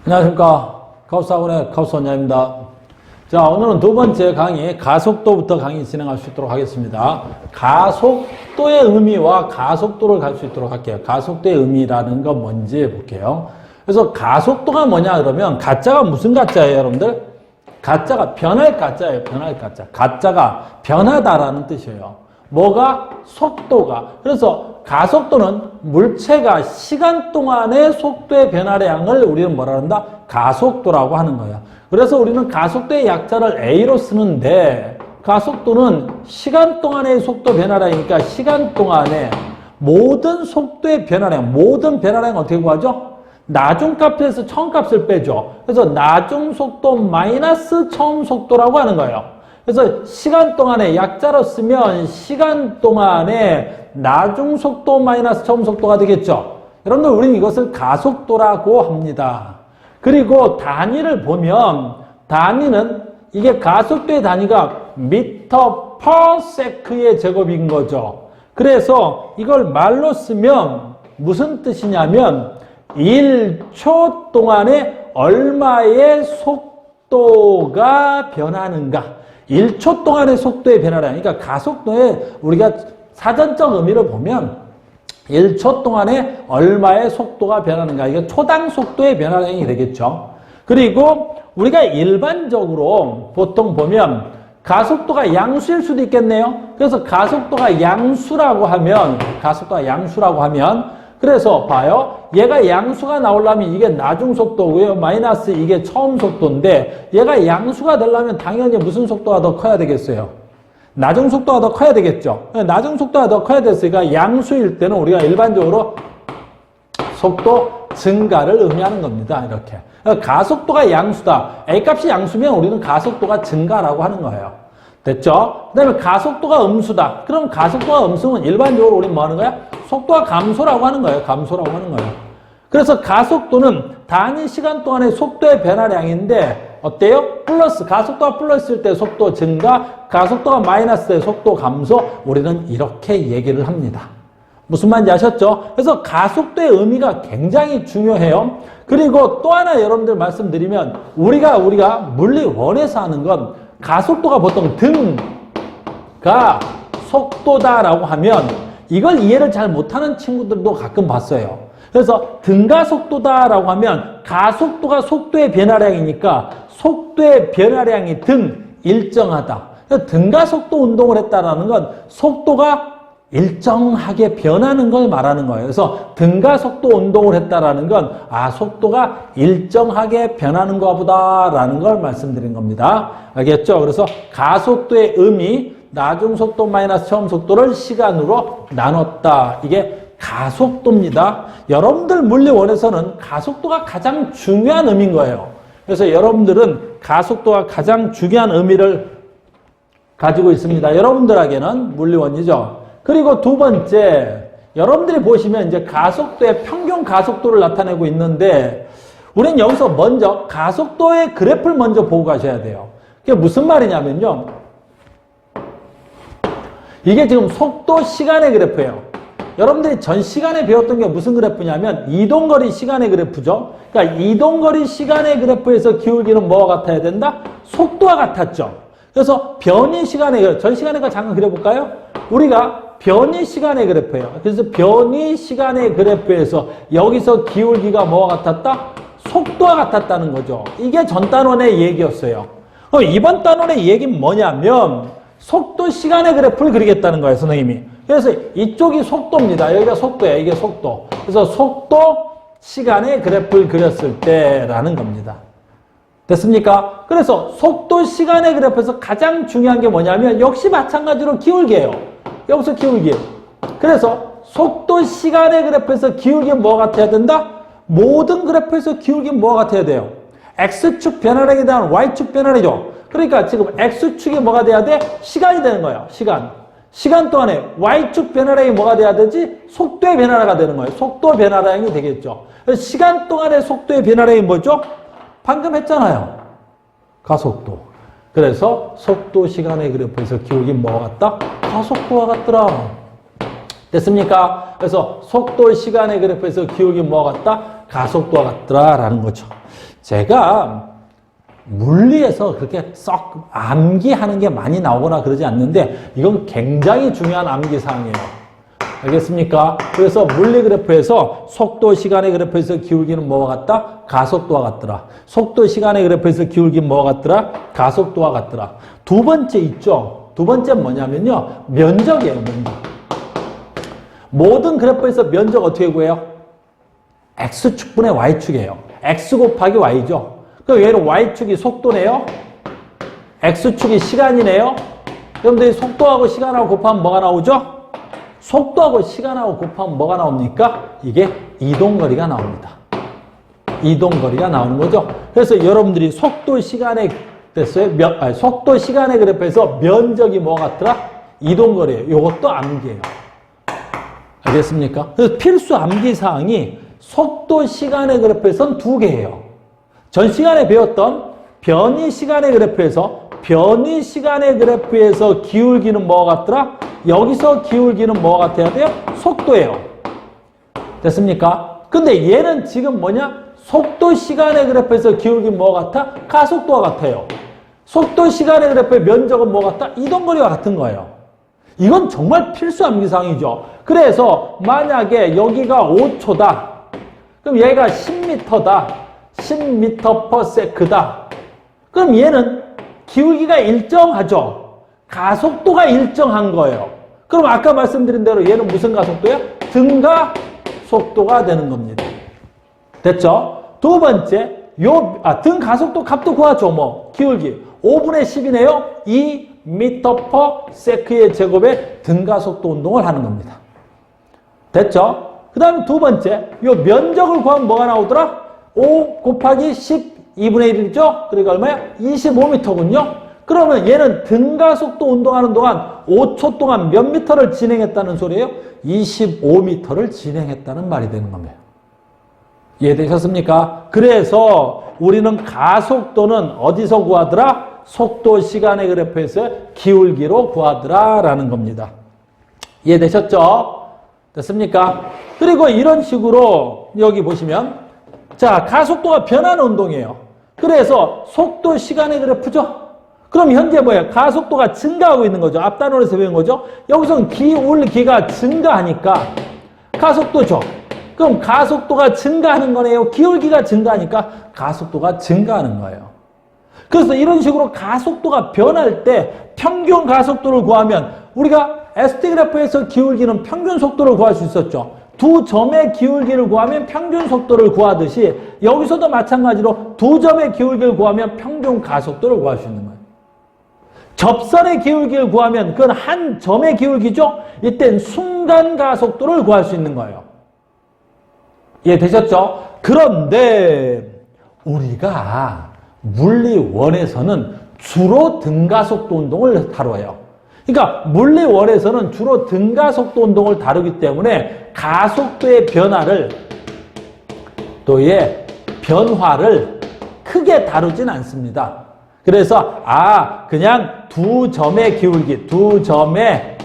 안녕하십니까. 카우스학원의 카우스 원장입니다. 자, 오늘은 두 번째 강의, 가속도부터 강의 진행할 수 있도록 하겠습니다. 가속도의 의미와 가속도를 갈 수 있도록 할게요. 가속도의 의미라는 건 뭔지 볼게요. 그래서 가속도가 뭐냐 그러면 가짜가 무슨 가짜예요, 여러분들? 가짜가 변할 가짜예요, 변할 가짜. 가짜가 변하다라는 뜻이에요. 뭐가? 속도가. 그래서 가속도는 물체가 시간 동안의 속도의 변화량을 우리는 뭐라 한다? 가속도라고 하는 거예요. 그래서 우리는 가속도의 약자를 A로 쓰는데 가속도는 시간 동안의 속도 변화량이니까 시간 동안에 모든 속도의 변화량, 모든 변화량 어떻게 구하죠? 나중값에서 처음값을 빼죠. 그래서 나중속도 마이너스 처음속도라고 하는 거예요. 그래서 시간 동안에 약자로 쓰면 시간 동안에 나중속도 마이너스 처음속도가 되겠죠. 여러분들 우리는 이것을 가속도라고 합니다. 그리고 단위를 보면 단위는 이게 가속도의 단위가 미터 per sec의 제곱인 거죠. 그래서 이걸 말로 쓰면 무슨 뜻이냐면 1초 동안에 얼마의 속도가 변하는가. 1초 동안의 속도의 변화량. 그러니까 가속도에 우리가 사전적 의미를 보면 1초 동안에 얼마의 속도가 변하는가. 이게 초당 속도의 변화량이 되겠죠. 그리고 우리가 일반적으로 보통 보면 가속도가 양수일 수도 있겠네요. 그래서 가속도가 양수라고 하면 그래서 봐요. 얘가 양수가 나오려면 이게 나중속도고요. 마이너스 이게 처음속도인데 얘가 양수가 되려면 당연히 무슨 속도가 더 커야 되겠어요? 나중속도가 더 커야 되겠죠. 나중속도가 더 커야 됐으니까 양수일 때는 우리가 일반적으로 속도 증가를 의미하는 겁니다. 이렇게. 가속도가 양수다. A값이 양수면 우리는 가속도가 증가라고 하는 거예요. 됐죠? 그 다음에 가속도가 음수다. 그럼 가속도가 음수면 일반적으로 우리는 뭐 하는 거야? 속도가 감소라고 하는 거예요. 감소라고 하는 거예요. 그래서 가속도는 단위 시간 동안의 속도의 변화량인데 어때요? 플러스, 가속도가 플러스일 때 속도 증가, 가속도가 마이너스 때 속도 감소. 우리는 이렇게 얘기를 합니다. 무슨 말인지 아셨죠? 그래서 가속도의 의미가 굉장히 중요해요. 그리고 또 하나 여러분들 말씀드리면 우리가 물리원에서 하는 건 가속도가 보통 등가 속도다라고 하면 이걸 이해를 잘 못하는 친구들도 가끔 봤어요. 그래서 등가 속도다라고 하면 가속도가 속도의 변화량이니까 속도의 변화량이 일정하다. 등가 속도 운동을 했다라는 건 속도가 일정하게 변하는 걸 말하는 거예요. 그래서 등가 속도 운동을 했다라는 건 속도가 일정하게 변하는 거보다라는 걸 말씀드린 겁니다. 알겠죠? 그래서 가속도의 의미, 나중속도 마이너스 처음속도를 시간으로 나눴다. 이게 가속도입니다. 여러분들 물리원에서는 가속도가 가장 중요한 의미인 거예요. 그래서 여러분들은 가속도가 가장 중요한 의미를 가지고 있습니다. 여러분들에게는 물리원이죠. 그리고 두 번째, 여러분들이 보시면 이제 가속도의 평균 가속도를 나타내고 있는데 우리는 여기서 먼저 가속도의 그래프를 먼저 보고 가셔야 돼요. 그게 무슨 말이냐면요. 이게 지금 속도 시간의 그래프예요. 여러분들이 전 시간에 배웠던 게 무슨 그래프냐면 이동거리 시간의 그래프죠. 그러니까 이동거리 시간의 그래프에서 기울기는 뭐와 같아야 된다? 속도와 같았죠. 그래서 변이 시간의 그래프, 전 시간에 잠깐 그려볼까요? 우리가 변이 시간의 그래프예요. 그래서 변이 시간의 그래프에서 여기서 기울기가 뭐와 같았다? 속도와 같았다는 거죠. 이게 전 단원의 얘기였어요. 이번 단원의 얘기는 뭐냐면 속도 시간의 그래프를 그리겠다는 거예요, 선생님이. 그래서 이쪽이 속도입니다. 여기가 속도예요. 이게 속도. 그래서 속도 시간의 그래프를 그렸을 때라는 겁니다. 됐습니까? 그래서 속도 시간의 그래프에서 가장 중요한 게 뭐냐면 역시 마찬가지로 기울기예요. 여기서 기울기. 그래서 속도 시간의 그래프에서 기울기는 뭐가 같아야 된다? 모든 그래프에서 기울기는 뭐가 같아야 돼요? X축 변화량에 대한 Y축 변화량이죠. 그러니까 지금 X축이 뭐가 돼야 돼? 시간이 되는 거예요. 시간 동안에 Y축 변화량이 뭐가 돼야 되지? 속도의 변화량이 되는 거예요. 속도 변화량이 되겠죠. 그래서 시간 동안의 속도의 변화량이 뭐죠? 방금 했잖아요. 가속도. 그래서 속도 시간의 그래프에서 기울기 뭐와 같다? 가속도와 같더라. 됐습니까? 그래서 속도 시간의 그래프에서 기울기 뭐와 같다? 가속도와 같더라 라는 거죠. 제가 물리에서 그렇게 썩 암기하는 게 많이 나오거나 그러지 않는데 이건 굉장히 중요한 암기사항이에요. 알겠습니까? 그래서 물리 그래프에서 속도, 시간의 그래프에서 기울기는 뭐와 같다? 가속도와 같더라. 속도, 시간의 그래프에서 기울기는 뭐와 같더라? 가속도와 같더라. 두 번째 있죠? 두 번째는 뭐냐면요. 면적이에요, 면적. 모든 그래프에서 면적 어떻게 구해요? X축분의 Y축이에요. X 곱하기 Y죠. 그럼 얘는 Y축이 속도네요. X축이 시간이네요. 여러분들이 속도하고 시간하고 곱하면 뭐가 나오죠? 속도하고 시간하고 곱하면 뭐가 나옵니까? 이게 이동거리가 나옵니다. 이동거리가 나오는 거죠. 그래서 여러분들이 속도, 시간의 됐어요? 속도, 시간의 그래프에서 면적이 뭐 같더라? 이동거리예요. 이것도 암기예요. 알겠습니까? 그래서 필수 암기사항이 속도, 시간의 그래프에서는 두 개예요. 전 시간에 배웠던 변이 시간의 그래프에서 기울기는 뭐가 같더라? 여기서 기울기는 뭐가 같아야 돼요? 속도예요. 됐습니까? 근데 얘는 지금 뭐냐? 속도, 시간의 그래프에서 기울기는 뭐가 같아? 가속도와 같아요. 속도, 시간의 그래프의 면적은 뭐가 같다? 이동거리와 같은 거예요. 이건 정말 필수 암기사항이죠. 그래서 만약에 여기가 5초다. 그럼 얘가 10m다. 10m/s다. 그럼 얘는 기울기가 일정하죠. 가속도가 일정한 거예요. 그럼 아까 말씀드린 대로 얘는 무슨 가속도예요? 등가속도가 되는 겁니다. 됐죠? 두 번째, 등 가속도 값도 구하죠. 뭐 기울기 5분의 10이네요. 2m/s의 제곱에 등가속도 운동을 하는 겁니다. 됐죠? 그 다음에 두 번째, 요 면적을 구하면 뭐가 나오더라? 5 곱하기 10, 2분의 1이죠? 그러니까 얼마야? 25m군요. 그러면 얘는 등가속도 운동하는 동안 5초 동안 몇 미터를 진행했다는 소리예요? 25m를 진행했다는 말이 되는 겁니다. 이해되셨습니까? 그래서 우리는 가속도는 어디서 구하더라? 속도, 시간의 그래프에서 기울기로 구하더라 라는 겁니다. 이해되셨죠? 됐습니까? 그리고 이런 식으로 여기 보시면 자, 가속도가 변하는 운동이에요. 그래서 속도, 시간의 그래프죠? 그럼 현재 뭐예요? 가속도가 증가하고 있는 거죠. 앞단원에서 배운 거죠. 여기서는 기울기가 증가하니까 가속도죠. 그럼 가속도가 증가하는 거네요. 기울기가 증가하니까 가속도가 증가하는 거예요. 그래서 이런 식으로 가속도가 변할 때 평균 가속도를 구하면 우리가 ST 그래프에서 기울기는 평균 속도를 구할 수 있었죠. 두 점의 기울기를 구하면 평균 속도를 구하듯이 여기서도 마찬가지로 두 점의 기울기를 구하면 평균 가속도를 구할 수 있는 거예요. 접선의 기울기를 구하면 그건 한 점의 기울기죠. 이때는 순간 가속도를 구할 수 있는 거예요. 이해되셨죠? 그런데 우리가 물리원에서는 주로 등가속도 운동을 다뤄요. 그러니까 물리원에서는 주로 등가속도 운동을 다루기 때문에 가속도의 변화를 크게 다루진 않습니다. 그래서 그냥 두 점의 기울기, 두 점의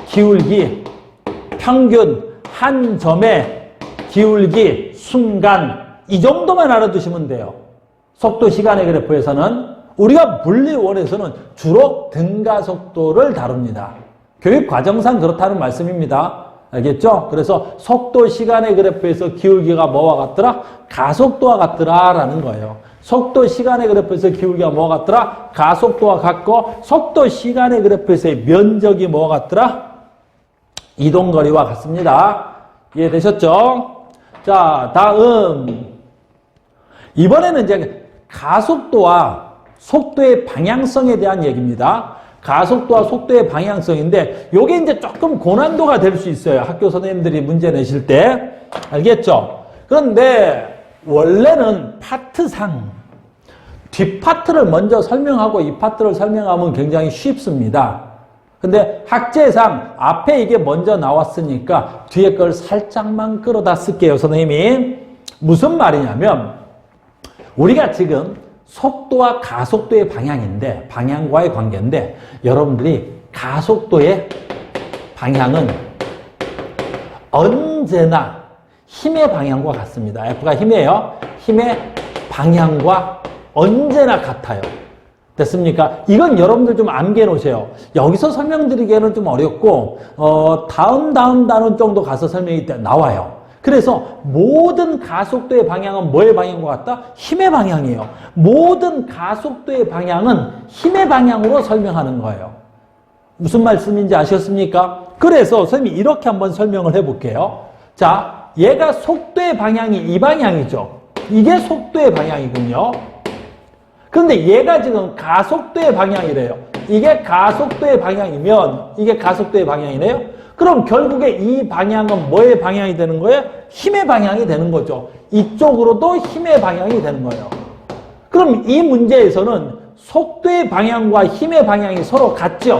기울기, 평균 한 점의 기울기, 순간 이 정도만 알아두시면 돼요. 속도, 시간의 그래프에서는 우리가 물리원에서는 주로 등가속도를 다룹니다. 교육과정상 그렇다는 말씀입니다. 알겠죠? 그래서 속도, 시간의 그래프에서 기울기가 뭐와 같더라? 가속도와 같더라 라는 거예요. 속도, 시간의 그래프에서 기울기가 뭐와 같더라? 가속도와 같고 속도, 시간의 그래프에서의 면적이 뭐와 같더라? 이동거리와 같습니다. 이해되셨죠? 자, 다음 이번에는 이제 가속도와 속도의 방향성에 대한 얘기입니다. 가속도와 속도의 방향성인데 요게 이제 조금 고난도가 될 수 있어요. 학교 선생님들이 문제 내실 때. 알겠죠? 그런데 원래는 파트상 뒷파트를 먼저 설명하고 이 파트를 설명하면 굉장히 쉽습니다. 근데 학제상 앞에 이게 먼저 나왔으니까 뒤에 걸 살짝만 끌어다 쓸게요. 선생님이. 무슨 말이냐면 우리가 지금 속도와 가속도의 방향인데 방향과의 관계인데 여러분들이 가속도의 방향은 언제나 힘의 방향과 같습니다. F가 힘이에요. 힘의 방향과 언제나 같아요. 됐습니까? 이건 여러분들 좀 암기해 놓으세요. 여기서 설명드리기에는 좀 어렵고 다음 단원 정도 가서 설명이 나와요. 그래서 모든 가속도의 방향은 뭐의 방향과 같다? 힘의 방향이에요. 모든 가속도의 방향은 힘의 방향으로 설명하는 거예요. 무슨 말씀인지 아셨습니까? 그래서 선생님이 이렇게 한번 설명을 해볼게요. 자, 얘가 속도의 방향이 이 방향이죠. 이게 속도의 방향이군요. 그런데 얘가 지금 가속도의 방향이래요. 이게 가속도의 방향이면 이게 가속도의 방향이네요. 그럼 결국에 이 방향은 뭐의 방향이 되는 거예요? 힘의 방향이 되는 거죠. 이쪽으로도 힘의 방향이 되는 거예요. 그럼 이 문제에서는 속도의 방향과 힘의 방향이 서로 같죠.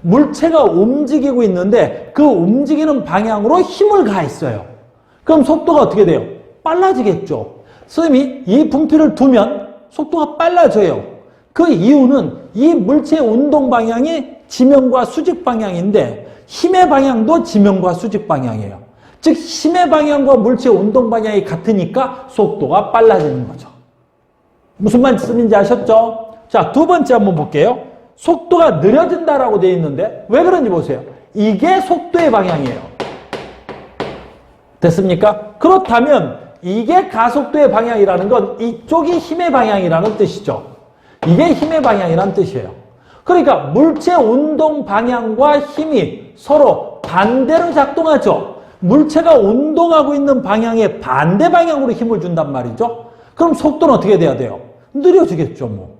물체가 움직이고 있는데 그 움직이는 방향으로 힘을 가했어요. 그럼 속도가 어떻게 돼요? 빨라지겠죠. 선생님이 이 분필을 두면 속도가 빨라져요. 그 이유는 이 물체의 운동 방향이 지면과 수직 방향인데 힘의 방향도 지면과 수직 방향이에요. 즉 힘의 방향과 물체의 운동 방향이 같으니까 속도가 빨라지는 거죠. 무슨 말씀인지 아셨죠? 자, 두 번째 한번 볼게요. 속도가 느려진다라고 되어 있는데 왜 그런지 보세요. 이게 속도의 방향이에요. 됐습니까? 그렇다면 이게 가속도의 방향이라는 건 이쪽이 힘의 방향이라는 뜻이죠. 이게 힘의 방향이라는 뜻이에요. 그러니까 물체 운동 방향과 힘이 서로 반대로 작동하죠. 물체가 운동하고 있는 방향의 반대 방향으로 힘을 준단 말이죠. 그럼 속도는 어떻게 돼야 돼요? 느려지겠죠, 뭐.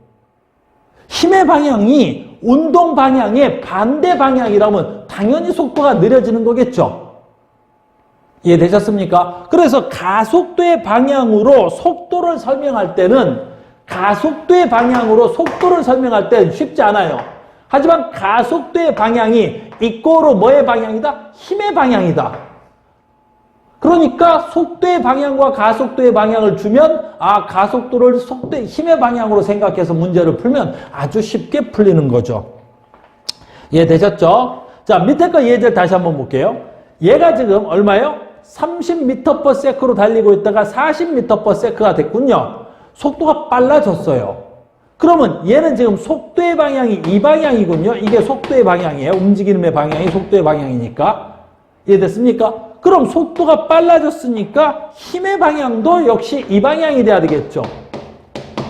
힘의 방향이 운동 방향의 반대 방향이라면 당연히 속도가 느려지는 거겠죠. 이해되셨습니까? 그래서 가속도의 방향으로 속도를 설명할 때는 가속도의 방향으로 속도를 설명할 때는 쉽지 않아요. 하지만 가속도의 방향이 이꼬로 뭐의 방향이다? 힘의 방향이다. 그러니까 속도의 방향과 가속도의 방향을 주면 가속도를 속도의 힘의 방향으로 생각해서 문제를 풀면 아주 쉽게 풀리는 거죠. 이해되셨죠? 자, 밑에 거 예제를 다시 한번 볼게요. 얘가 지금 얼마예요? 30m/s로 달리고 있다가 40m/s가 됐군요. 속도가 빨라졌어요. 그러면 얘는 지금 속도의 방향이 이 방향이군요. 이게 속도의 방향이에요. 움직임의 방향이 속도의 방향이니까. 이해됐습니까? 그럼 속도가 빨라졌으니까 힘의 방향도 역시 이 방향이 돼야 되겠죠.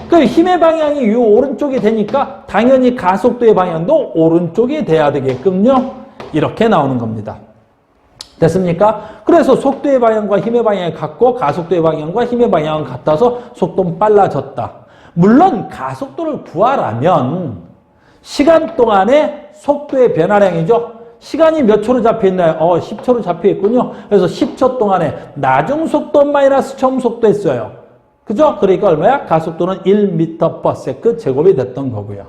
그 힘의 방향이 이 오른쪽이 되니까 당연히 가속도의 방향도 오른쪽이 돼야 되겠군요. 이렇게 나오는 겁니다. 됐습니까? 그래서 속도의 방향과 힘의 방향이 같고 가속도의 방향과 힘의 방향은 같아서 속도는 빨라졌다. 물론 가속도를 구하라면 시간 동안의 속도의 변화량이죠. 시간이 몇 초로 잡혀있나요? 10초로 잡혀있군요. 그래서 10초 동안에 나중속도 마이너스 처음속도 했어요. 그죠? 그러니까 얼마야? 가속도는 1m/s 제곱이 됐던 거고요.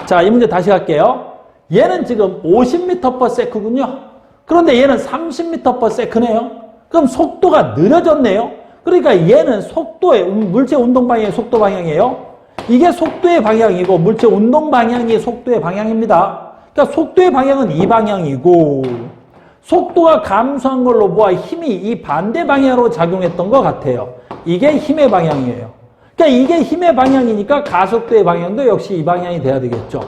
자, 이 문제 다시 갈게요. 얘는 지금 50m/s군요. 그런데 얘는 30m/s네요. 그럼 속도가 느려졌네요. 그러니까 얘는 속도의 물체 운동 방향의 속도 방향이에요. 이게 속도의 방향이고 물체 운동 방향이 속도의 방향입니다. 그러니까 속도의 방향은 이 방향이고 속도가 감소한 걸로 보아 힘이 이 반대 방향으로 작용했던 것 같아요. 이게 힘의 방향이에요. 그러니까 이게 힘의 방향이니까 가속도의 방향도 역시 이 방향이 돼야 되겠죠.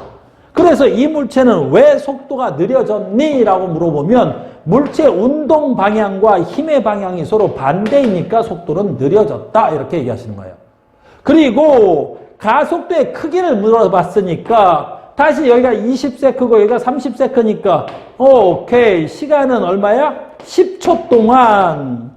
그래서 이 물체는 왜 속도가 느려졌니? 라고 물어보면 물체 운동 방향과 힘의 방향이 서로 반대이니까 속도는 느려졌다. 이렇게 얘기하시는 거예요. 그리고 가속도의 크기를 물어봤으니까 다시 여기가 20세크고 여기가 30세크니까 오케이. 시간은 얼마야? 10초 동안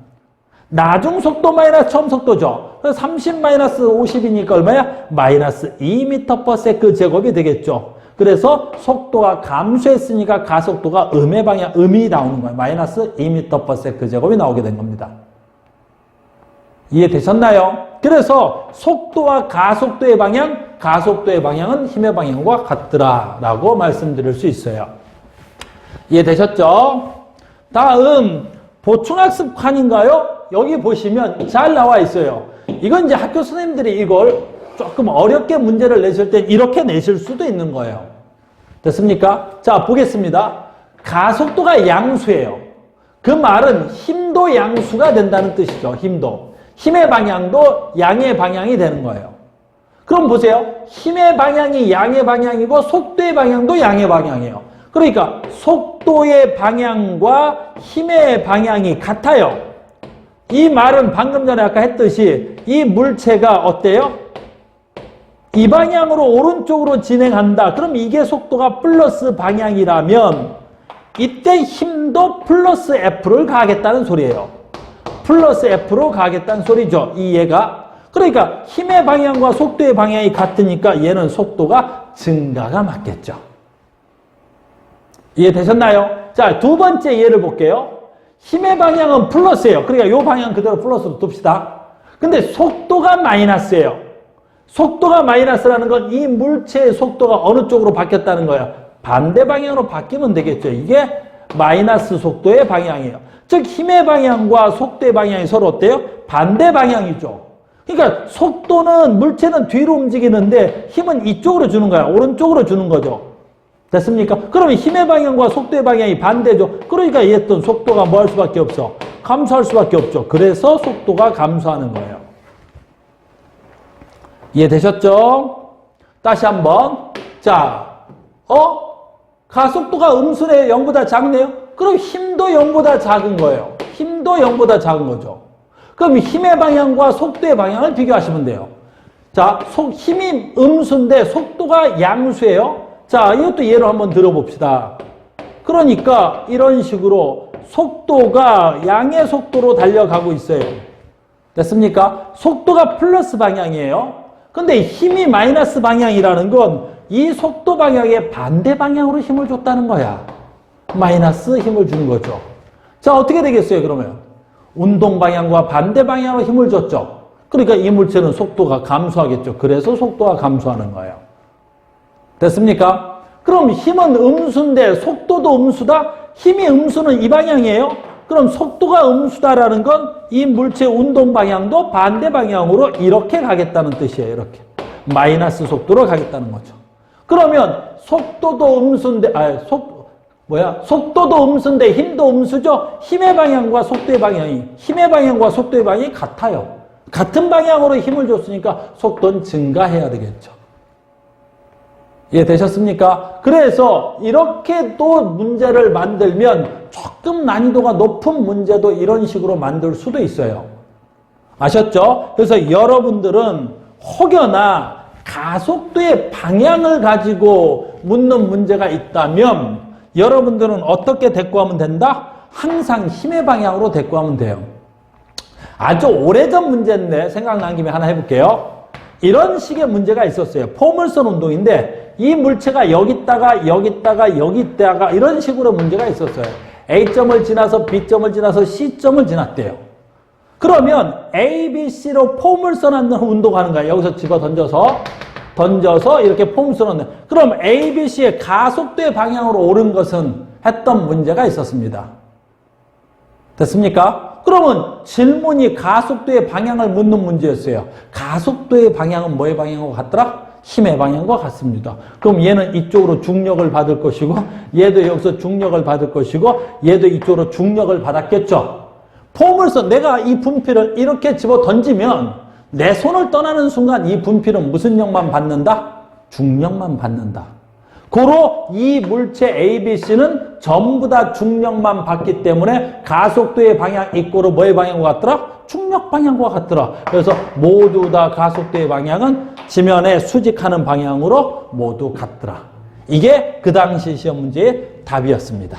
나중속도 마이너스 처음속도죠. 그래서 30 마이너스 50이니까 얼마야? 마이너스 2m/s 제곱이 되겠죠. 그래서 속도가 감소했으니까 가속도가 음의 방향, 음이 나오는 거예요. 마이너스 2m/s 제곱이 나오게 된 겁니다. 이해되셨나요? 그래서 속도와 가속도의 방향, 가속도의 방향은 힘의 방향과 같더라라고 말씀드릴 수 있어요. 이해되셨죠? 다음 보충학습 칸인가요? 여기 보시면 잘 나와 있어요. 이건 이제 학교 선생님들이 이걸 조금 어렵게 문제를 내실 땐 이렇게 내실 수도 있는 거예요. 됐습니까? 자, 보겠습니다. 가속도가 양수예요. 그 말은 힘도 양수가 된다는 뜻이죠. 힘도. 힘의 방향도 양의 방향이 되는 거예요. 그럼 보세요. 힘의 방향이 양의 방향이고 속도의 방향도 양의 방향이에요. 그러니까 속도의 방향과 힘의 방향이 같아요. 이 말은 방금 전에 아까 했듯이 이 물체가 어때요? 이 방향으로 오른쪽으로 진행한다. 그럼 이게 속도가 플러스 방향이라면 이때 힘도 플러스 F를 가하겠다는 소리예요. 플러스 F로 가겠다는 소리죠. 이 얘가. 그러니까 힘의 방향과 속도의 방향이 같으니까 얘는 속도가 증가가 맞겠죠. 이해되셨나요? 자, 두 번째 예를 볼게요. 힘의 방향은 플러스예요. 그러니까 이 방향 그대로 플러스로 둡시다. 근데 속도가 마이너스예요. 속도가 마이너스라는 건 이 물체의 속도가 어느 쪽으로 바뀌었다는 거예요. 반대 방향으로 바뀌면 되겠죠. 이게 마이너스 속도의 방향이에요. 즉 힘의 방향과 속도의 방향이 서로 어때요? 반대 방향이죠. 그러니까 속도는 물체는 뒤로 움직이는데 힘은 이쪽으로 주는 거야. 오른쪽으로 주는 거죠. 됐습니까? 그러면 힘의 방향과 속도의 방향이 반대죠. 그러니까 얘던 속도가 뭐 할 수밖에 없어? 감소할 수밖에 없죠. 그래서 속도가 감소하는 거예요. 이해되셨죠? 다시 한번. 자, 가속도가 음수네 0보다 작네요? 그럼 힘도 0보다 작은 거예요. 힘도 0보다 작은 거죠. 그럼 힘의 방향과 속도의 방향을 비교하시면 돼요. 자, 힘이 음수인데 속도가 양수예요. 자, 이것도 예로 한번 들어봅시다. 그러니까 이런 식으로 속도가 양의 속도로 달려가고 있어요. 됐습니까? 속도가 플러스 방향이에요. 근데 힘이 마이너스 방향이라는 건 이 속도 방향의 반대 방향으로 힘을 줬다는 거야. 마이너스 힘을 주는 거죠. 자, 어떻게 되겠어요, 그러면? 운동 방향과 반대 방향으로 힘을 줬죠. 그러니까 이 물체는 속도가 감소하겠죠. 그래서 속도가 감소하는 거예요. 됐습니까? 그럼 힘은 음수인데 속도도 음수다? 힘이 음수는 이 방향이에요? 그럼 속도가 음수다라는 건 이 물체 운동 방향도 반대 방향으로 이렇게 가겠다는 뜻이에요. 이렇게. 마이너스 속도로 가겠다는 거죠. 그러면 속도도 음수인데, 속도도 음수인데 힘도 음수죠? 힘의 방향과 속도의 방향이 같아요. 같은 방향으로 힘을 줬으니까 속도는 증가해야 되겠죠. 이해되셨습니까? 그래서 이렇게 또 문제를 만들면 조금 난이도가 높은 문제도 이런 식으로 만들 수도 있어요. 아셨죠? 그래서 여러분들은 혹여나 가속도의 방향을 가지고 묻는 문제가 있다면 여러분들은 어떻게 대꾸하면 된다? 항상 힘의 방향으로 대꾸하면 돼요. 아주 오래전 문제인데 생각난 김에 하나 해볼게요. 이런 식의 문제가 있었어요. 포물선 운동인데 이 물체가 여기 있다가 이런 식으로 문제가 있었어요. A점을 지나서 B점을 지나서 C점을 지났대요. 그러면 A, B, C로 포물선 운동하는 거야. 여기서 집어 던져서 이렇게 포물선 운동. 그럼 A, B, C의 가속도의 방향으로 오른 것은 했던 문제가 있었습니다. 됐습니까? 그러면 질문이 가속도의 방향을 묻는 문제였어요. 가속도의 방향은 뭐의 방향과 같더라? 힘의 방향과 같습니다. 그럼 얘는 이쪽으로 중력을 받을 것이고 얘도 여기서 중력을 받을 것이고 얘도 이쪽으로 중력을 받았겠죠. 포물선 내가 이 분필을 이렇게 집어 던지면 내 손을 떠나는 순간 이 분필은 무슨力만 받는다? 중력만 받는다. 고로 이 물체 A, B, C는 전부 다 중력만 받기 때문에 가속도의 방향 이꼬르 뭐의 방향과 같더라? 중력 방향과 같더라. 그래서 모두 다 가속도의 방향은 지면에 수직하는 방향으로 모두 같더라. 이게 그 당시 시험 문제의 답이었습니다.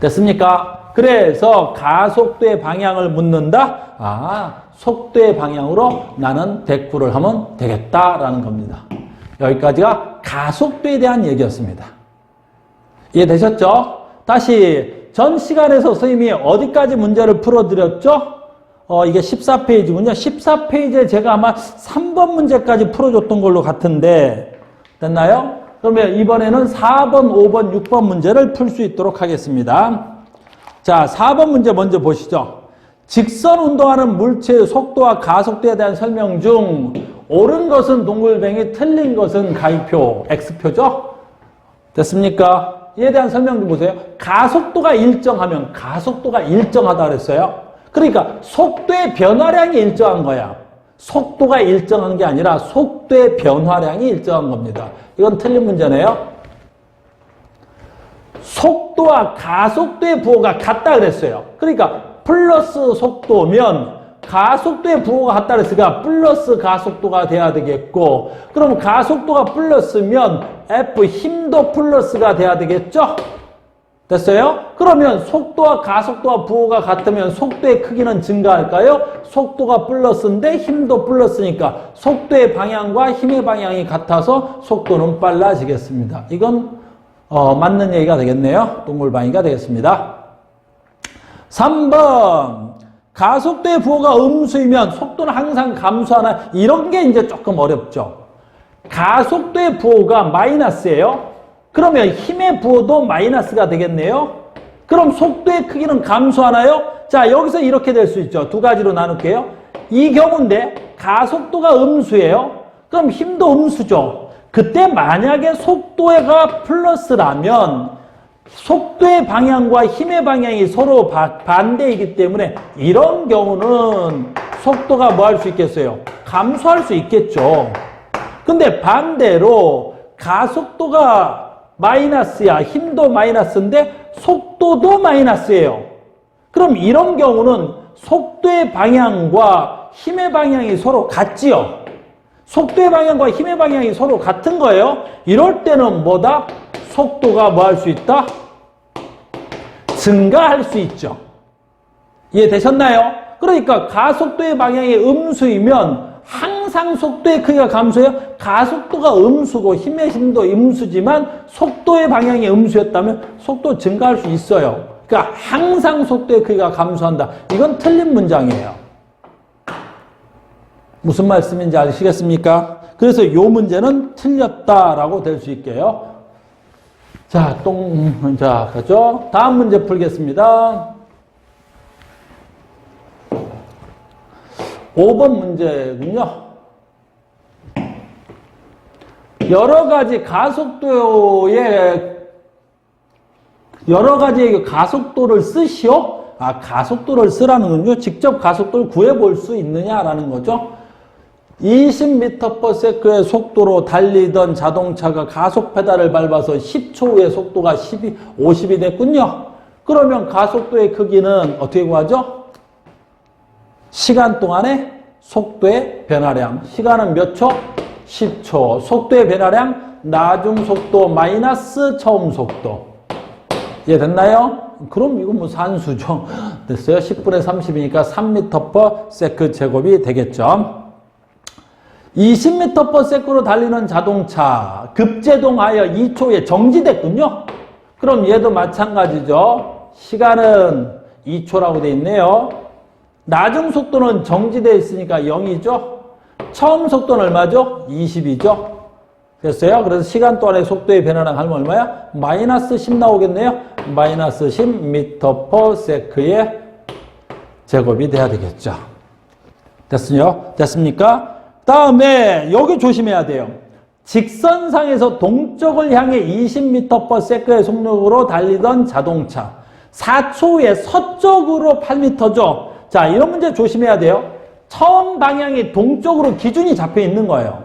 됐습니까? 그래서 가속도의 방향을 묻는다? 속도의 방향으로 나는 대꾸를 하면 되겠다라는 겁니다. 여기까지가 가속도에 대한 얘기였습니다. 이해되셨죠? 다시 전 시간에서 선생님이 어디까지 문제를 풀어드렸죠? 이게 14페이지군요. 14페이지에 제가 아마 3번 문제까지 풀어줬던 걸로 같은데 됐나요? 그러면 이번에는 4번, 5번, 6번 문제를 풀 수 있도록 하겠습니다. 자, 4번 문제 먼저 보시죠. 직선 운동하는 물체의 속도와 가속도에 대한 설명 중 옳은 것은 동글뱅이, 틀린 것은 가위표, X표죠? 됐습니까? 이에 대한 설명 좀 보세요. 가속도가 일정하다 그랬어요. 그러니까 속도의 변화량이 일정한 거야. 속도가 일정한 게 아니라 속도의 변화량이 일정한 겁니다. 이건 틀린 문제네요. 속도와 가속도의 부호가 같다 그랬어요. 그러니까 플러스 속도면 가속도의 부호가 같다 그랬으니까 플러스 가속도가 돼야 되겠고, 그럼 가속도가 플러스면 F 힘도 플러스가 돼야 되겠죠? 됐어요? 그러면 속도와 가속도와 부호가 같으면 속도의 크기는 증가할까요? 속도가 플러스인데 힘도 플러스니까 속도의 방향과 힘의 방향이 같아서 속도는 빨라지겠습니다. 이건 맞는 얘기가 되겠네요. 동물방위가 되겠습니다. 3번 가속도의 부호가 음수이면 속도는 항상 감소하나? 이런 게 이제 조금 어렵죠. 가속도의 부호가 마이너스예요. 그러면 힘의 부호도 마이너스가 되겠네요. 그럼 속도의 크기는 감소하나요? 자, 여기서 이렇게 될 수 있죠. 두 가지로 나눌게요. 이 경우인데 가속도가 음수예요. 그럼 힘도 음수죠. 그때 만약에 속도가 플러스라면 속도의 방향과 힘의 방향이 서로 반대이기 때문에 이런 경우는 속도가 뭐 할 수 있겠어요? 감소할 수 있겠죠. 근데 반대로 가속도가 마이너스야. 힘도 마이너스인데 속도도 마이너스예요. 그럼 이런 경우는 속도의 방향과 힘의 방향이 서로 같지요. 속도의 방향과 힘의 방향이 서로 같은 거예요. 이럴 때는 뭐다? 속도가 뭐 할 수 있다? 증가할 수 있죠. 이해되셨나요? 그러니까 가속도의 방향이 음수이면 항상 속도의 크기가 감소해요. 가속도가 음수고 힘의 힘도 음수지만 속도의 방향이 음수였다면 속도 증가할 수 있어요. 그러니까 항상 속도의 크기가 감소한다. 이건 틀린 문장이에요. 무슨 말씀인지 아시겠습니까? 그래서 이 문제는 틀렸다라고 될 수 있게요. 자, 가죠. 다음 문제 풀겠습니다. 5번 문제군요. 여러 가지 가속도의 가속도를 쓰시오? 가속도를 쓰라는군요. 직접 가속도를 구해볼 수 있느냐라는 거죠. 20m/s의 속도로 달리던 자동차가 가속 페달을 밟아서 10초 후에 속도가 50이 됐군요. 그러면 가속도의 크기는 어떻게 구하죠? 시간 동안의 속도의 변화량. 시간은 몇 초? 10초. 속도의 변화량 나중 속도 마이너스 처음 속도. 이해됐나요? 그럼 이건 뭐 산수죠. 됐어요? 10분의 30이니까 3m/s 제곱이 되겠죠. 20m/s로 달리는 자동차 급제동하여 2초에 정지됐군요. 그럼 얘도 마찬가지죠. 시간은 2초라고 돼 있네요. 나중 속도는 정지되어 있으니까 0이죠. 처음 속도는 얼마죠? 20이죠. 됐어요? 그래서 시간 동안의 속도의 변화량 하면 얼마야? 마이너스 10 나오겠네요. 마이너스 10m/s의 제곱이 돼야 되겠죠. 됐습니까? 다음에 여기 조심해야 돼요. 직선상에서 동쪽을 향해 20m/s의 속력으로 달리던 자동차 4초 후에 서쪽으로 8m죠. 자, 이런 문제 조심해야 돼요. 처음 방향이 동쪽으로 기준이 잡혀 있는 거예요.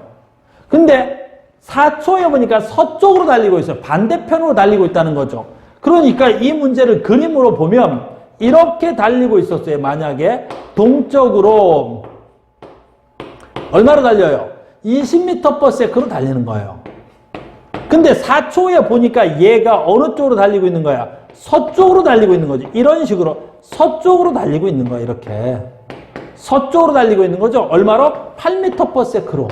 근데 4초에 보니까 서쪽으로 달리고 있어요. 반대편으로 달리고 있다는 거죠. 그러니까 이 문제를 그림으로 보면 이렇게 달리고 있었어요. 만약에 동쪽으로 얼마로 달려요? 20m/s로 달리는 거예요. 근데 4초 후에 보니까 얘가 어느 쪽으로 달리고 있는 거야? 서쪽으로 달리고 있는 거지. 이런 식으로 서쪽으로 달리고 있는 거야. 이렇게 서쪽으로 달리고 있는 거죠. 얼마로? 8m/s로.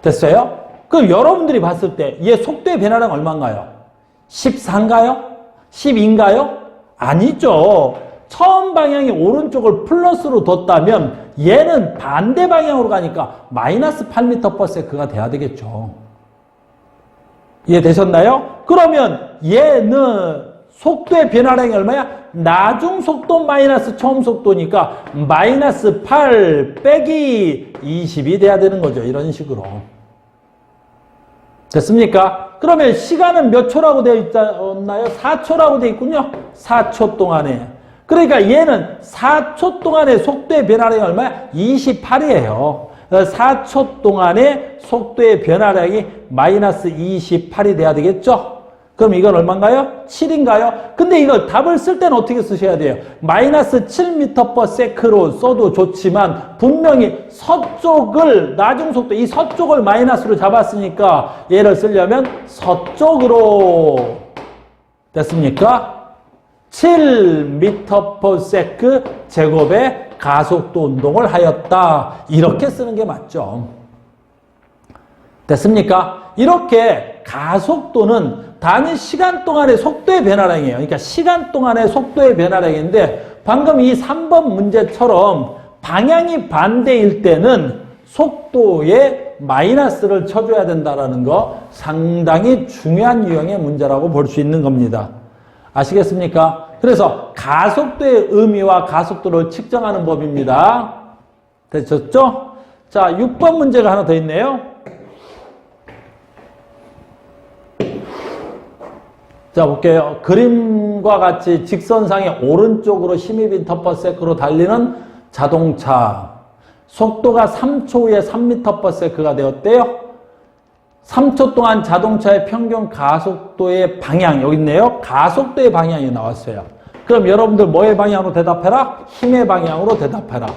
됐어요? 그럼 여러분들이 봤을 때 얘 속도의 변화량 얼마인가요? 14인가요? 12인가요? 아니죠. 처음 방향이 오른쪽을 플러스로 뒀다면 얘는 반대 방향으로 가니까 마이너스 8m/s가 돼야 되겠죠. 이해되셨나요? 그러면 얘는 속도의 변화량이 얼마야? 나중 속도 마이너스 처음 속도니까 마이너스 8 빼기 20이 돼야 되는 거죠. 이런 식으로. 됐습니까? 그러면 시간은 몇 초라고 되어 있나요? 4초라고 되어 있군요. 4초 동안에. 그러니까 얘는 4초 동안의 속도의 변화량이 얼마야? 28이에요. 4초 동안의 속도의 변화량이 마이너스 28이 돼야 되겠죠? 그럼 이건 얼마인가요? 7인가요? 근데 이걸 답을 쓸 때는 어떻게 쓰셔야 돼요? 마이너스 7m/s로 써도 좋지만 분명히 서쪽을 나중속도 이 서쪽을 마이너스로 잡았으니까 얘를 쓰려면 서쪽으로 됐습니까? 7m/s 제곱의 가속도 운동을 하였다. 이렇게 쓰는 게 맞죠. 됐습니까? 이렇게 가속도는 단위 시간 동안의 속도의 변화량이에요. 그러니까 시간 동안의 속도의 변화량인데 방금 이 3번 문제처럼 방향이 반대일 때는 속도에 마이너스를 쳐줘야 된다는 거 상당히 중요한 유형의 문제라고 볼 수 있는 겁니다. 아시겠습니까? 그래서 가속도의 의미와 가속도를 측정하는 법입니다. 되셨죠? 자, 6번 문제가 하나 더 있네요. 자, 볼게요. 그림과 같이 직선상의 오른쪽으로 12m/s로 달리는 자동차. 속도가 3초 후에 3m/s가 되었대요. 3초 동안 자동차의 평균 가속도의 방향, 여기 있네요. 가속도의 방향이 나왔어요. 그럼 여러분들 뭐의 방향으로 대답해라? 힘의 방향으로 대답해라.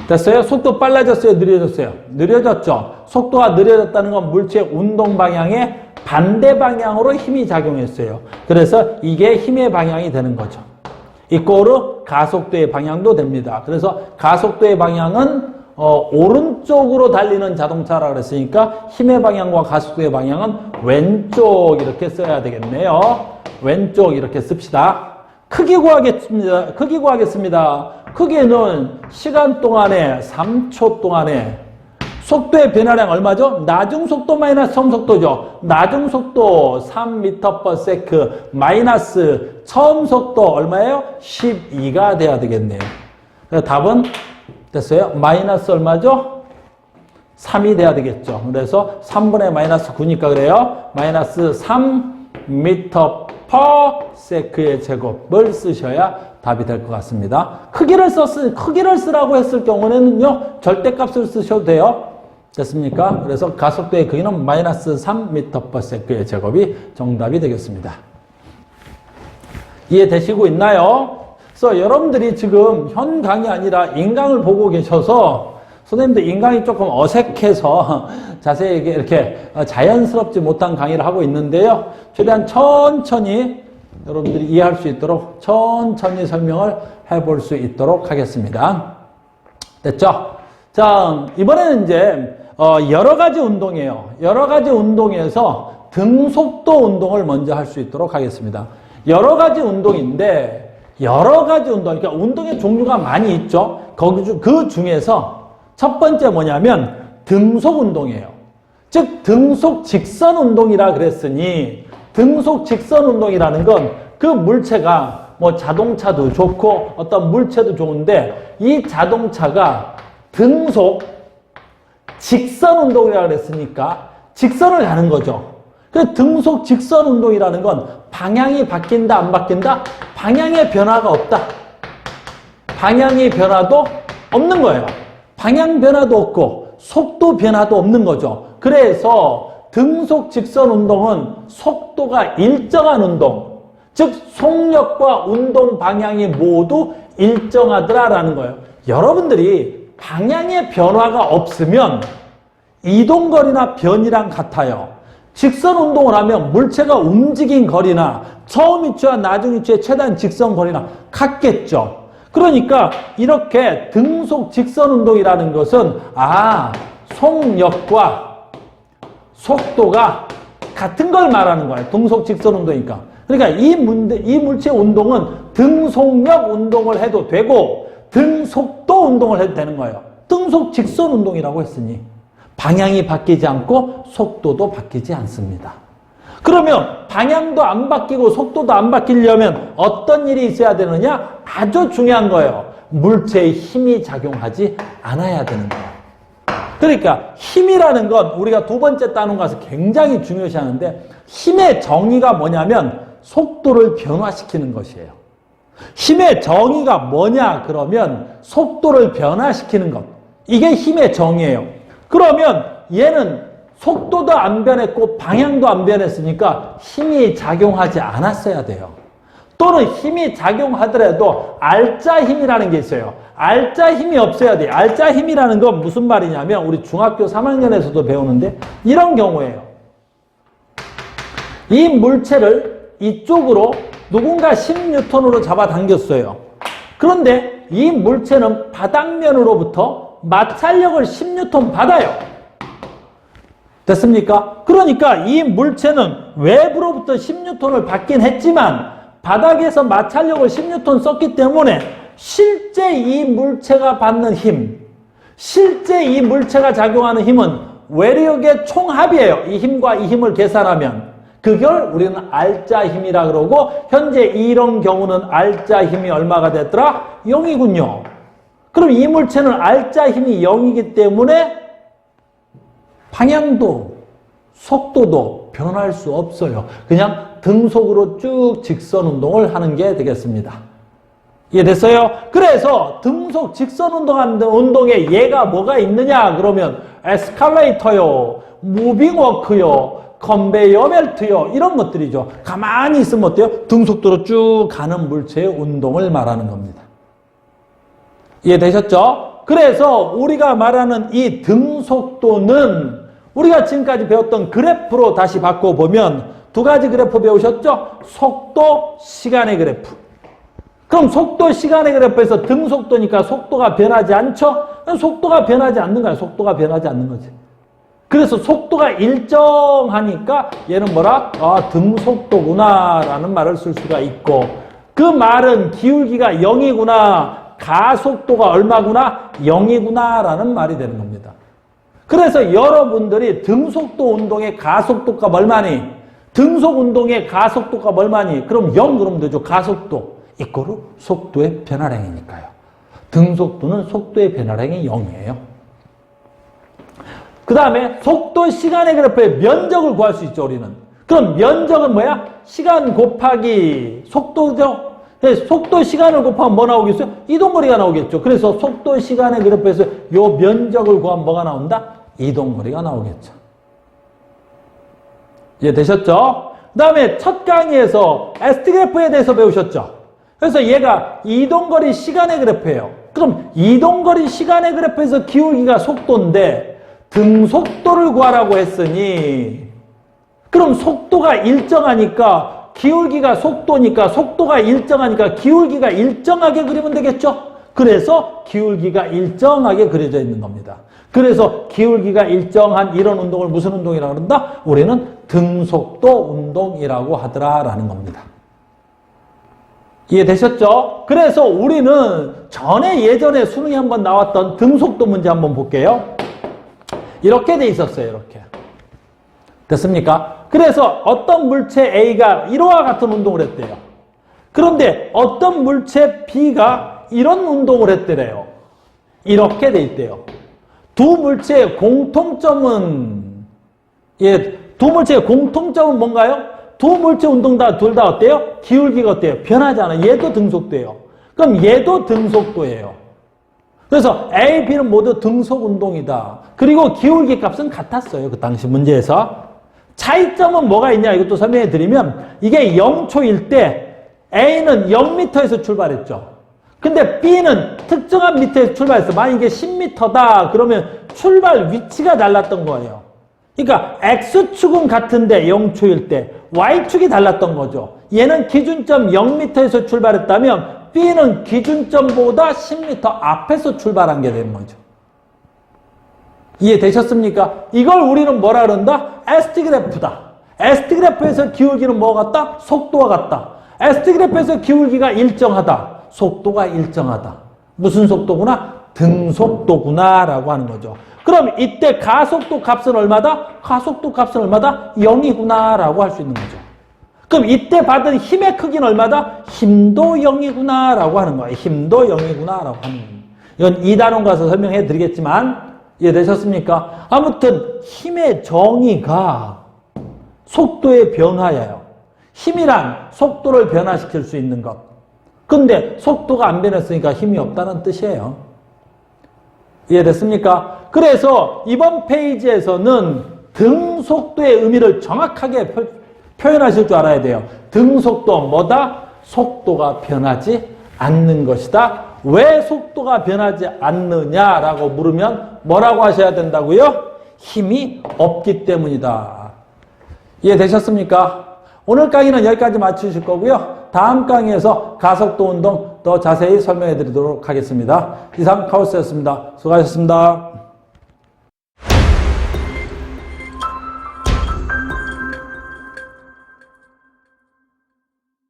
됐어요? 속도 빨라졌어요? 느려졌어요? 느려졌죠? 속도가 느려졌다는 건 물체의 운동 방향의 반대 방향으로 힘이 작용했어요. 그래서 이게 힘의 방향이 되는 거죠. 이꼬르 가속도의 방향도 됩니다. 그래서 가속도의 방향은 오른쪽으로 달리는 자동차라 그랬으니까 힘의 방향과 가속도의 방향은 왼쪽 이렇게 써야 되겠네요. 왼쪽 이렇게 씁시다. 크기 구하겠습니다. 크기 구하겠습니다. 크기는 시간 동안에 3초 동안에 속도의 변화량 얼마죠? 나중속도 마이너스 처음속도죠. 나중속도 3m/s 마이너스 처음속도 얼마예요? 12가 돼야 되겠네요. 그래서 답은 됐어요? 마이너스 얼마죠? 3이 돼야 되겠죠. 그래서 3분의 마이너스 9니까 그래요. 마이너스 3m/s의 제곱을 쓰셔야 답이 될 것 같습니다. 크기를 쓰라고 했을 경우에는요, 절대값을 쓰셔도 돼요. 됐습니까? 그래서 가속도의 크기는 마이너스 3m/s의 제곱이 정답이 되겠습니다. 이해되시고 있나요? 그래서 여러분들이 지금 현 강이 아니라 인강을 보고 계셔서 선생님도 인강이 조금 어색해서 자세히 이렇게 자연스럽지 못한 강의를 하고 있는데요. 최대한 천천히 여러분들이 이해할 수 있도록 천천히 설명을 해볼 수 있도록 하겠습니다. 됐죠? 자, 이번에는 이제 여러 가지 운동이에요. 여러 가지 운동에서 등속도 운동을 먼저 할 수 있도록 하겠습니다. 여러 가지 운동인데 여러 가지 운동, 그러니까 운동의 종류가 많이 있죠. 그 중에서 첫 번째 뭐냐면 등속 운동이에요. 즉 등속 직선 운동이라 그랬으니 등속 직선 운동이라는 건 그 물체가 뭐 자동차도 좋고 어떤 물체도 좋은데 이 자동차가 등속 직선 운동이라 그랬으니까 직선을 가는 거죠. 그 등속 직선 운동이라는 건 방향이 바뀐다 안 바뀐다? 방향의 변화가 없다. 방향의 변화도 없는 거예요. 방향 변화도 없고 속도 변화도 없는 거죠. 그래서 등속 직선 운동은 속도가 일정한 운동, 즉 속력과 운동 방향이 모두 일정하더라라는 거예요. 여러분들이 방향의 변화가 없으면 이동거리나 변이랑 같아요. 직선 운동을 하면 물체가 움직인 거리나 처음 위치와 나중 위치의 최단 직선 거리나 같겠죠. 그러니까 이렇게 등속 직선 운동이라는 것은 속력과 속도가 같은 걸 말하는 거예요. 등속 직선 운동이니까. 그러니까 이 물체의 운동은 등속력 운동을 해도 되고 등속도 운동을 해도 되는 거예요. 등속 직선 운동이라고 했으니 방향이 바뀌지 않고 속도도 바뀌지 않습니다. 그러면 방향도 안 바뀌고 속도도 안 바뀌려면 어떤 일이 있어야 되느냐? 아주 중요한 거예요. 물체의 힘이 작용하지 않아야 되는 거예요. 그러니까 힘이라는 건 우리가 두 번째 따놓은 것을 굉장히 중요시하는데 힘의 정의가 뭐냐면 속도를 변화시키는 것이에요. 힘의 정의가 뭐냐 그러면 속도를 변화시키는 것. 이게 힘의 정의예요. 그러면 얘는 속도도 안 변했고 방향도 안 변했으니까 힘이 작용하지 않았어야 돼요. 또는 힘이 작용하더라도 알짜 힘이라는 게 있어요. 알짜 힘이 없어야 돼요. 알짜 힘이라는 건 무슨 말이냐면 우리 중학교 3학년에서도 배우는데 이런 경우예요. 이 물체를 이쪽으로 누군가 10N으로 잡아당겼어요. 그런데 이 물체는 바닥면으로부터 마찰력을 10N 받아요. 됐습니까? 그러니까 이 물체는 외부로부터 10N을 받긴 했지만 바닥에서 마찰력을 10N 썼기 때문에 실제 이 물체가 받는 힘, 실제 이 물체가 작용하는 힘은 외력의 총합이에요. 이 힘과 이 힘을 계산하면. 그걸 우리는 알짜 힘이라 그러고 현재 이런 경우는 알짜 힘이 얼마가 됐더라? 0이군요. 그럼 이 물체는 알짜 힘이 0이기 때문에 방향도 속도도 변할 수 없어요. 그냥 등속으로 쭉 직선 운동을 하는 게 되겠습니다. 이해됐어요? 그래서 등속 직선 운동하는 운동에 얘가 뭐가 있느냐 그러면 에스컬레이터요, 무빙 워크요, 컨베이어 벨트요, 이런 것들이죠. 가만히 있으면 어때요? 등속도로 쭉 가는 물체의 운동을 말하는 겁니다. 이해되셨죠? 그래서 우리가 말하는 이 등속도는 우리가 지금까지 배웠던 그래프로 다시 바꿔보면 두 가지 그래프 배우셨죠? 속도, 시간의 그래프. 그럼 속도, 시간의 그래프에서 등속도니까 속도가 변하지 않죠? 속도가 변하지 않는 거야. 속도가 변하지 않는 거지. 그래서 속도가 일정하니까 얘는 뭐라? 아, 등속도구나 라는 말을 쓸 수가 있고 그 말은 기울기가 0이구나, 가속도가 얼마구나? 0이구나 라는 말이 되는 겁니다. 그래서 여러분들이 등속도 운동의 가속도값 얼마니? 등속 운동의 가속도값 얼마니? 그럼 0 그러면 되죠. 가속도 이꼬르 속도의 변화량이니까요. 등속도는 속도의 변화량이 0이에요. 그 다음에 속도 시간의 그래프의 면적을 구할 수 있죠, 우리는. 그럼 면적은 뭐야? 시간 곱하기 속도죠. 속도 시간을 곱하면 뭐 나오겠어요? 이동거리가 나오겠죠. 그래서 속도 시간의 그래프에서 요 면적을 구하면 뭐가 나온다? 이동거리가 나오겠죠. 이해되셨죠? 그 다음에 첫 강의에서 ST그래프에 대해서 배우셨죠? 그래서 얘가 이동거리 시간의 그래프예요. 그럼 이동거리 시간의 그래프에서 기울기가 속도인데 등속도를 구하라고 했으니 그럼 속도가 일정하니까 기울기가 속도니까 속도가 일정하니까 기울기가 일정하게 그리면 되겠죠? 그래서 기울기가 일정하게 그려져 있는 겁니다. 그래서 기울기가 일정한 이런 운동을 무슨 운동이라고 그런다? 우리는 등속도 운동이라고 하더라라는 겁니다. 이해되셨죠? 그래서 우리는 예전에 수능에 한번 나왔던 등속도 문제 한번 볼게요. 이렇게 돼 있었어요. 이렇게. 됐습니까? 그래서 어떤 물체 A가 이와 같은 운동을 했대요. 그런데 어떤 물체 B가 이런 운동을 했대래요. 이렇게 돼 있대요. 두 물체의 공통점은 뭔가요? 두 물체 운동 둘 다 어때요? 기울기가 어때요? 변하지 않아요. 얘도 등속도예요. 그럼 얘도 등속도예요. 그래서 A, B는 모두 등속 운동이다. 그리고 기울기 값은 같았어요. 그 당시 문제에서. 차이점은 뭐가 있냐? 이것도 설명해 드리면 이게 0초일 때 A는 0m에서 출발했죠. 근데 B는 특정한 미터에서 출발했어. 만약 이게 10m다. 그러면 출발 위치가 달랐던 거예요. 그러니까 X축은 같은데 0초일 때 Y축이 달랐던 거죠. 얘는 기준점 0m에서 출발했다면 B는 기준점보다 10m 앞에서 출발한 게 되는 거죠. 이해되셨습니까? 이걸 우리는 뭐라 그런다? ST그래프다. ST그래프에서 기울기는 뭐가 같다? 속도와 같다. ST그래프에서 기울기가 일정하다. 속도가 일정하다. 무슨 속도구나? 등속도구나 라고 하는 거죠. 그럼 이때 가속도 값은 얼마다? 가속도 값은 얼마다? 0이구나 라고 할 수 있는 거죠. 그럼 이때 받은 힘의 크기는 얼마다? 힘도 0이구나 라고 하는 거예요. 힘도 0이구나 라고 하는 거예요. 이건 2단원 가서 설명해 드리겠지만 이해되셨습니까? 아무튼 힘의 정의가 속도의 변화예요. 힘이란 속도를 변화시킬 수 있는 것. 근데 속도가 안 변했으니까 힘이 없다는 뜻이에요. 이해됐습니까? 그래서 이번 페이지에서는 등 속도의 의미를 정확하게 표현하실 줄 알아야 돼요. 등 속도 뭐다? 속도가 변하지 않는 것이다. 왜 속도가 변하지 않느냐라고 물으면 뭐라고 하셔야 된다고요? 힘이 없기 때문이다. 이해되셨습니까? 오늘 강의는 여기까지 마치실 거고요. 다음 강의에서 가속도 운동 더 자세히 설명해 드리도록 하겠습니다. 이상 카오스였습니다. 수고하셨습니다.